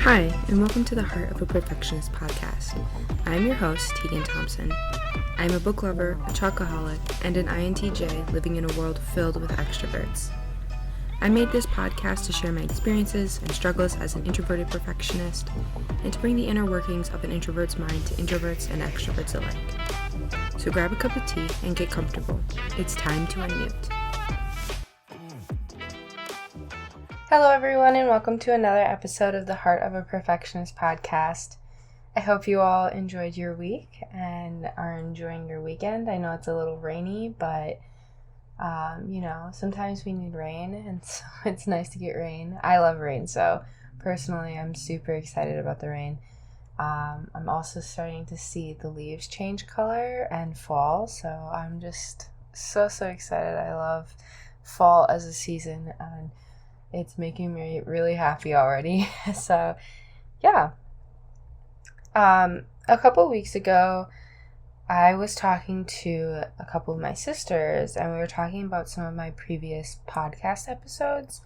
Hi, and welcome to the Heart of a Perfectionist podcast. I'm your host, Tegan Thompson. I'm a book lover, a chocoholic, and an INTJ living in a world filled with extroverts. I made this podcast to share my experiences and struggles as an introverted perfectionist, and to bring the inner workings of an introvert's mind to introverts and extroverts alike. So grab a cup of tea and get comfortable. It's time to unmute. Hello everyone, and welcome to another episode of the Heart of a Perfectionist podcast. I hope you all enjoyed your week and are enjoying your weekend. I know it's a little rainy, but sometimes we need rain, and so it's nice to get rain. I love rain, so personally I'm super excited about the rain. I'm also starting to see the leaves change color and fall, so I'm just so excited. I love fall as a season, and it's making me really happy already. So, yeah. A couple weeks ago, I was talking to a couple of my sisters, and we were talking about some of my previous podcast episodes.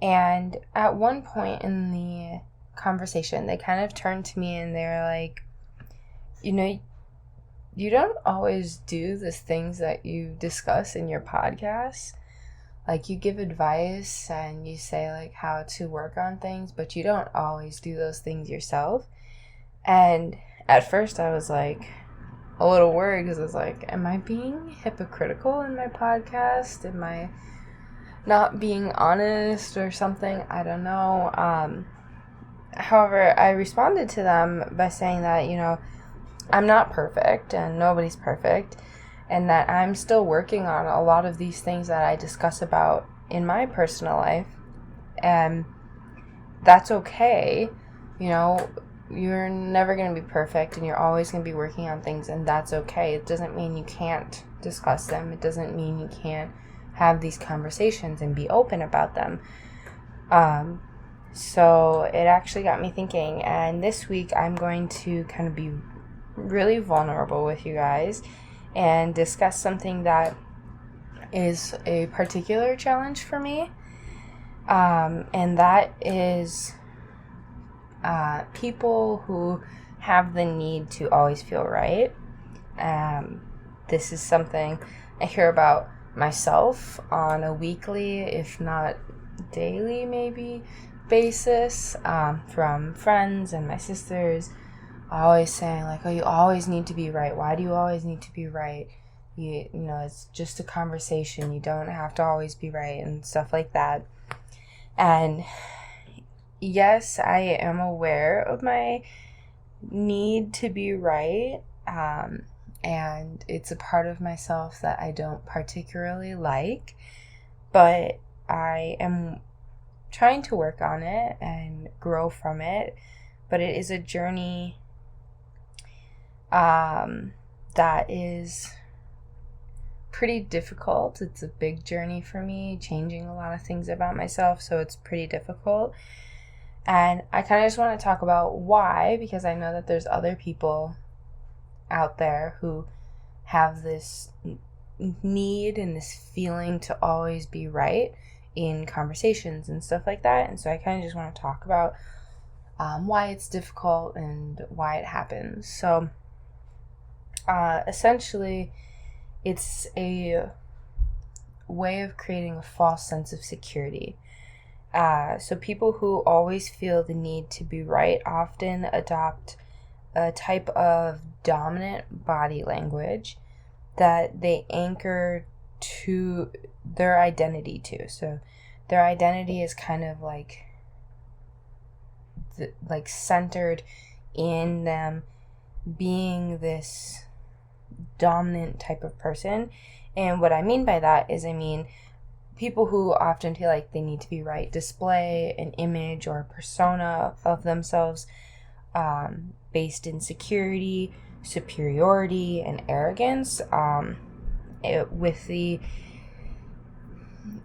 And at one point in the conversation, they kind of turned to me and they're like, you don't always do the things that you discuss in your podcast. Like, you give advice and you say, like, how to work on things, but you don't always do those things yourself. And at first I was, like, a little worried because I was like, am I being hypocritical in my podcast? Am I not being honest or something? I don't know. However, I responded to them by saying that, I'm not perfect and nobody's perfect, and that I'm still working on a lot of these things that I discuss about in my personal life, and that's okay. You're never going to be perfect, and you're always going to be working on things, and that's okay. It doesn't mean you can't discuss them. It doesn't mean you can't have these conversations and be open about them. So it actually got me thinking, and this week I'm going to kind of be really vulnerable with you guys and discuss something that is a particular challenge for me, and that is people who have the need to always feel right. This is something I hear about myself on a weekly, if not daily maybe, basis, from friends and my sisters. Always saying, like, oh, you always need to be right. Why do you always need to be right? It's just a conversation. You don't have to always be right, and stuff like that. And yes, I am aware of my need to be right. And it's a part of myself that I don't particularly like, but I am trying to work on it and grow from it. But it is a journey that is pretty difficult. It's a big journey for me, changing a lot of things about myself, so it's pretty difficult. And I kind of just want to talk about why, because I know that there's other people out there who have this need and this feeling to always be right in conversations and stuff like that. And so I kind of just want to talk about why it's difficult and why it happens. So essentially, it's a way of creating a false sense of security. So people who always feel the need to be right often adopt a type of dominant body language that they anchor to their identity to. So their identity is kind of like centered in them being this dominant type of person. And what I mean by that is, people who often feel like they need to be right display an image or a persona of themselves based in security, superiority, and arrogance, with the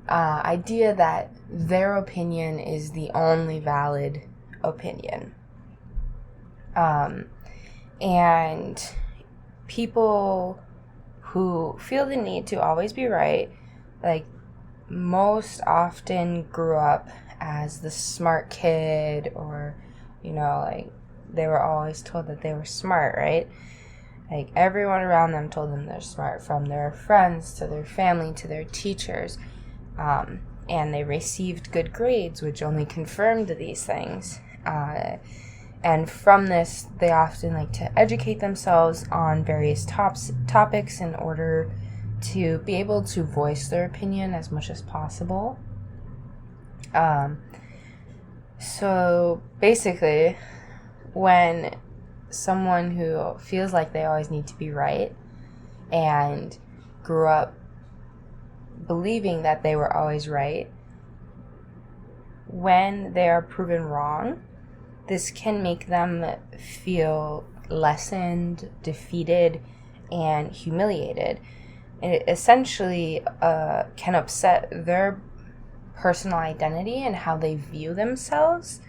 idea that their opinion is the only valid opinion. And people who feel the need to always be right, like, most often grew up as the smart kid or like they were always told that they were smart, right? Like everyone around them told them they're smart, from their friends to their family to their teachers. And they received good grades, which only confirmed these things. And from this, they often like to educate themselves on various topics in order to be able to voice their opinion as much as possible. So basically, when someone who feels like they always need to be right and grew up believing that they were always right, when they are proven wrong, this can make them feel lessened, defeated, and humiliated. It essentially can upset their personal identity and how they view themselves,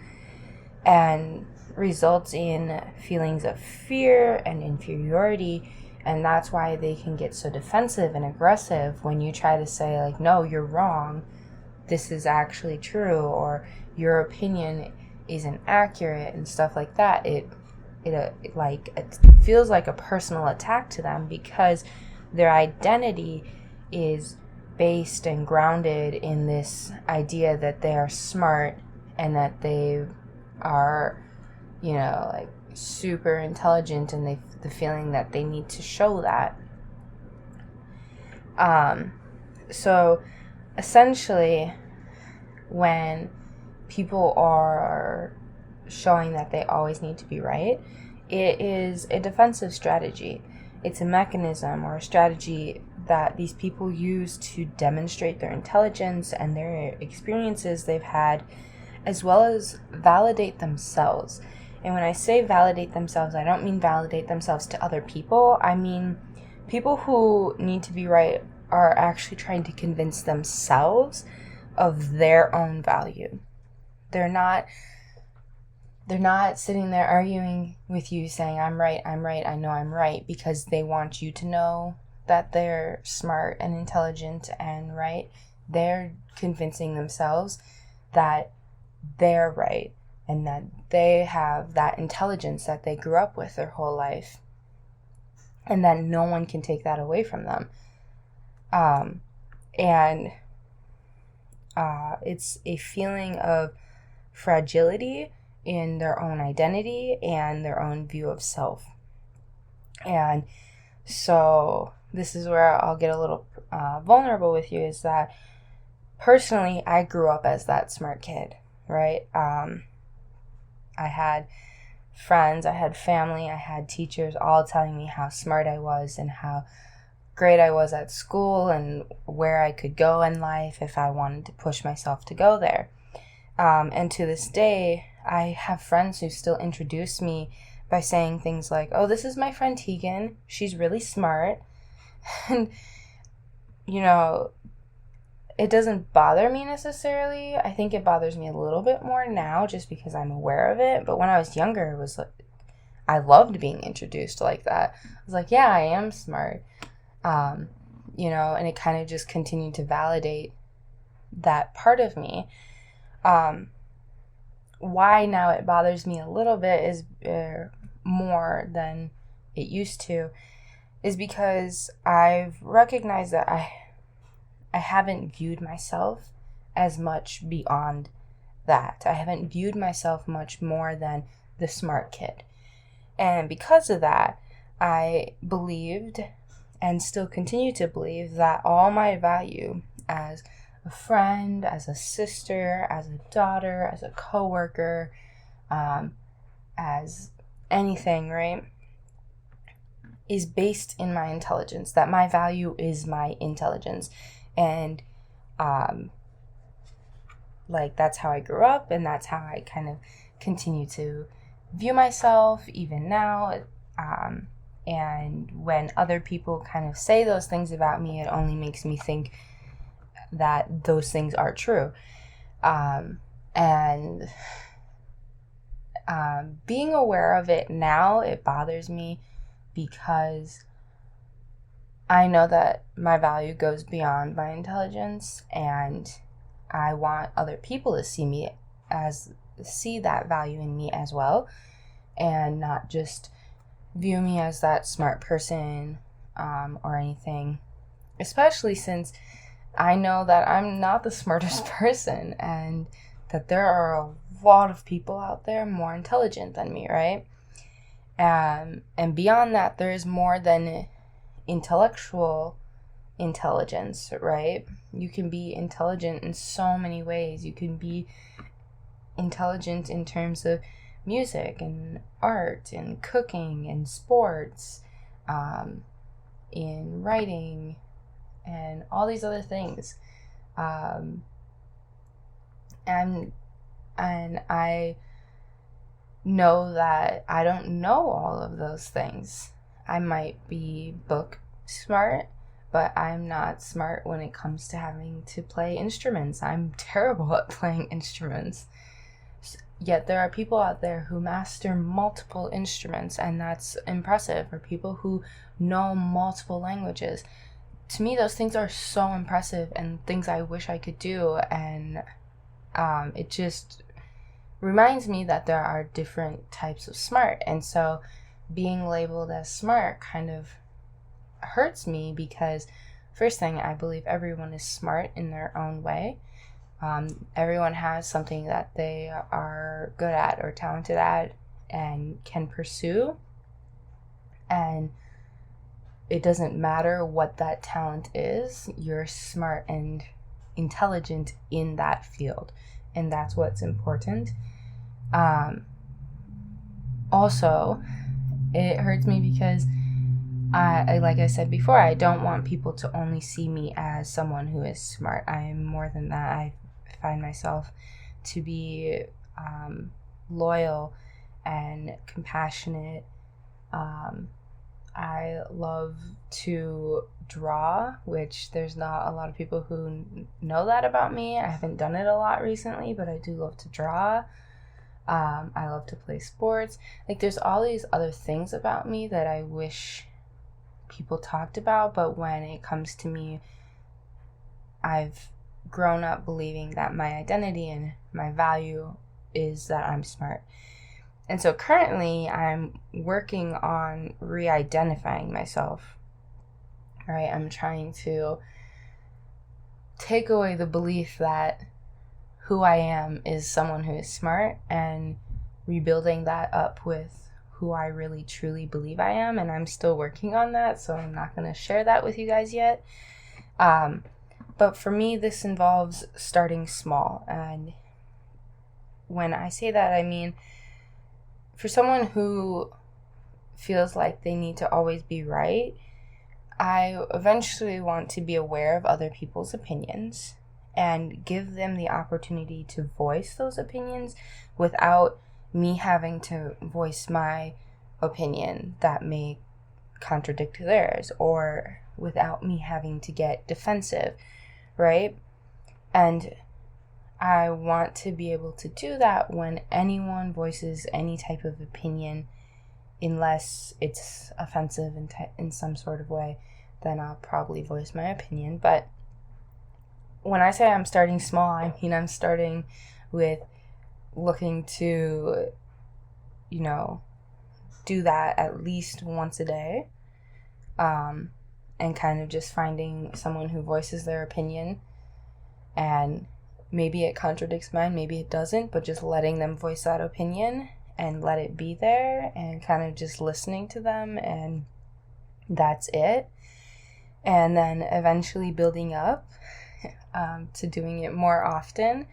and results in feelings of fear and inferiority. And that's why they can get so defensive and aggressive when you try to say, like, no, you're wrong, this is actually true, or your opinion isn't accurate, and stuff like that. It feels like a personal attack to them, because their identity is based and grounded in this idea that they are smart and that they are, like super intelligent, and the feeling that they need to show that. So essentially, when people are showing that they always need to be right, it is a defensive strategy. It's a mechanism or a strategy that these people use to demonstrate their intelligence and their experiences they've had, as well as validate themselves. And when I say validate themselves, I don't mean validate themselves to other people. I mean people who need to be right are actually trying to convince themselves of their own value. They're not sitting there arguing with you saying, I'm right, I know I'm right, because they want you to know that they're smart and intelligent and right. They're convincing themselves that they're right and that they have that intelligence that they grew up with their whole life, and that no one can take that away from them. It's a feeling of fragility in their own identity and their own view of self. And so this is where I'll get a little vulnerable with you, is that personally, I grew up as that smart kid, right? I had friends, I had family, I had teachers all telling me how smart I was and how great I was at school and where I could go in life if I wanted to push myself to go there. And to this day, I have friends who still introduce me by saying things like, oh, this is my friend Tegan, she's really smart. And, it doesn't bother me necessarily. I think it bothers me a little bit more now just because I'm aware of it. But when I was younger, it was like, I loved being introduced like that. I was like, yeah, I am smart. And it kind of just continued to validate that part of me. Why now it bothers me a little bit is more than it used to, is because I've recognized that I haven't viewed myself as much beyond that. I haven't viewed myself much more than the smart kid. And because of that, I believed and still continue to believe that all my value as a friend, as a sister, as a daughter, as a coworker, as anything, right, is based in my intelligence, that my value is my intelligence. And that's how I grew up, and that's how I kind of continue to view myself even now. And when other people kind of say those things about me, it only makes me think that those things are true. Being aware of it now, it bothers me because I know that my value goes beyond my intelligence, and I want other people to see me as see that value in me as well, and not just view me as that smart person or anything, especially since I know that I'm not the smartest person, and that there are a lot of people out there more intelligent than me, right? And beyond that, there is more than intellectual intelligence, right? You can be intelligent in so many ways. You can be intelligent in terms of music and art and cooking and sports, in writing and all these other things. And I know that I don't know all of those things. I might be book smart, but I'm not smart when it comes to having to play instruments. I'm terrible at playing instruments. Yet there are people out there who master multiple instruments, and that's impressive. Or people who know multiple languages. To me, those things are so impressive and things I wish I could do. And it just reminds me that there are different types of smart. And so being labeled as smart kind of hurts me, because first thing, I believe everyone is smart in their own way. Everyone has something that they are good at or talented at and can pursue. And it doesn't matter what that talent is, you're smart and intelligent in that field. And that's what's important. Also, it hurts me because I, like I said before, I don't want people to only see me as someone who is smart. I am more than that. I find myself to be loyal and compassionate. I love to draw, which there's not a lot of people who know that about me. I haven't done it a lot recently, but I do love to draw. I love to play sports. Like, there's all these other things about me that I wish people talked about, but when it comes to me, I've grown up believing that my identity and my value is that I'm smart. And so currently I'm working on re-identifying myself. Right? I'm trying to take away the belief that who I am is someone who is smart, and rebuilding that up with who I really truly believe I am. And I'm still working on that, so I'm not going to share that with you guys yet. But for me, this involves starting small. And when I say that, I mean, for someone who feels like they need to always be right, I eventually want to be aware of other people's opinions and give them the opportunity to voice those opinions without me having to voice my opinion that may contradict theirs, or without me having to get defensive, right? And I want to be able to do that when anyone voices any type of opinion, unless it's offensive in some sort of way, then I'll probably voice my opinion. But when I say I'm starting small, I mean I'm starting with looking to, do that at least once a day, and kind of just finding someone who voices their opinion, and maybe it contradicts mine, maybe it doesn't, but just letting them voice that opinion and let it be there, and kind of just listening to them, and that's it. And then eventually building up to doing it more often,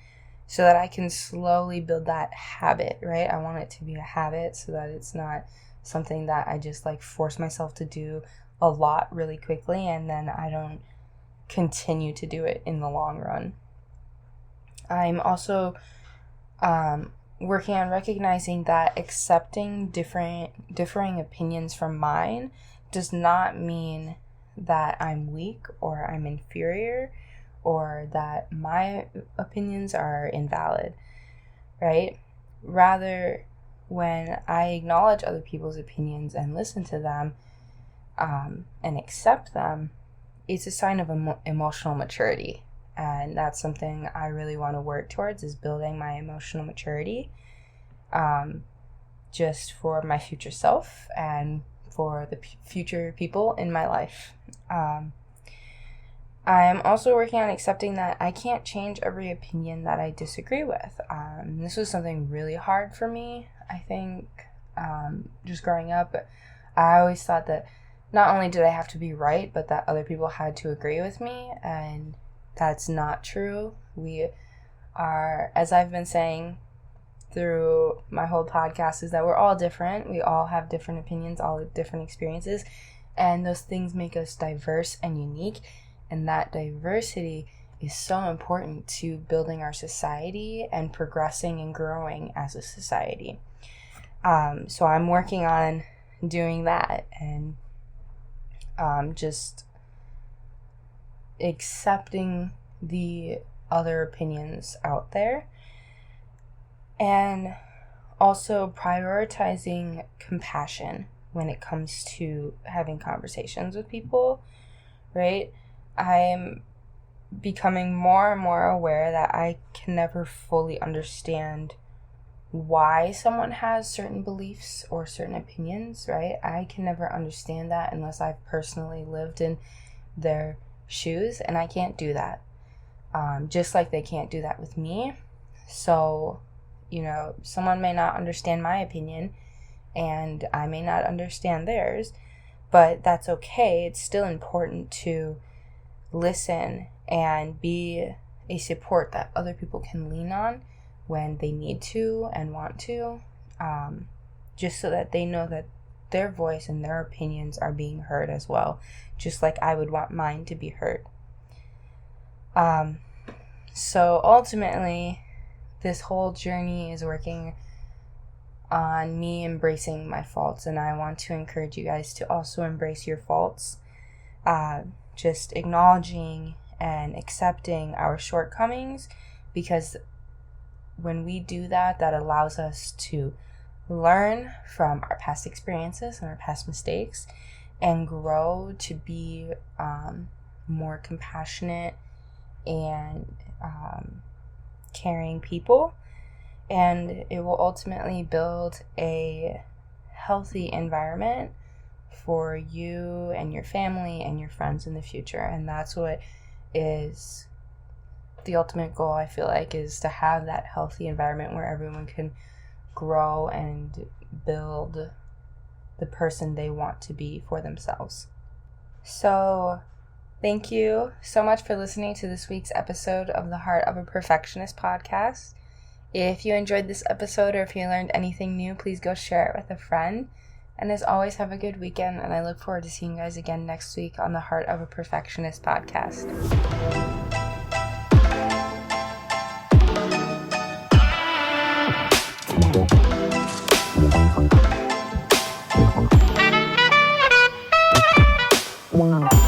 so that I can slowly build that habit, right? I want it to be a habit, so that it's not something that I just force myself to do a lot really quickly, and then I don't continue to do it in the long run. I'm also working on recognizing that accepting differing opinions from mine does not mean that I'm weak or I'm inferior, or that my opinions are invalid, right? Rather, when I acknowledge other people's opinions and listen to them, and accept them, it's a sign of emotional maturity, And that's something I really want to work towards, is building my emotional maturity, just for my future self and for the future people in my life. I'm also working on accepting that I can't change every opinion that I disagree with. This was something really hard for me, I think, just growing up. I always thought that not only did I have to be right, but that other people had to agree with me, and that's not true. We are, as I've been saying through my whole podcast, is that we're all different. We all have different opinions, all different experiences, and those things make us diverse and unique. And that diversity is so important to building our society and progressing and growing as a society. So I'm working on doing that, and just accepting the other opinions out there, and also prioritizing compassion when it comes to having conversations with people, right? I'm becoming more and more aware that I can never fully understand why someone has certain beliefs or certain opinions, right? I can never understand that unless I've personally lived in their shoes, and I can't do that. Just like they can't do that with me. So, someone may not understand my opinion, and I may not understand theirs, but that's okay. It's still important to listen and be a support that other people can lean on when they need to and want to, just so that they know that their voice and their opinions are being heard as well, just like I would want mine to be heard. So ultimately, this whole journey is working on me embracing my faults, and I want to encourage you guys to also embrace your faults. Just acknowledging and accepting our shortcomings, because when we do that, that allows us to learn from our past experiences and our past mistakes and grow to be more compassionate and caring people. And it will ultimately build a healthy environment for you and your family and your friends in the future. And that's what is the ultimate goal, I feel like, is to have that healthy environment where everyone can grow and build the person they want to be for themselves. So thank you so much for listening to this week's episode of the Heart of a Perfectionist podcast. If you enjoyed this episode, or if you learned anything new, please go share it with a friend. And as always, have a good weekend, and I look forward to seeing you guys again next week on the Heart of a Perfectionist podcast. Wow.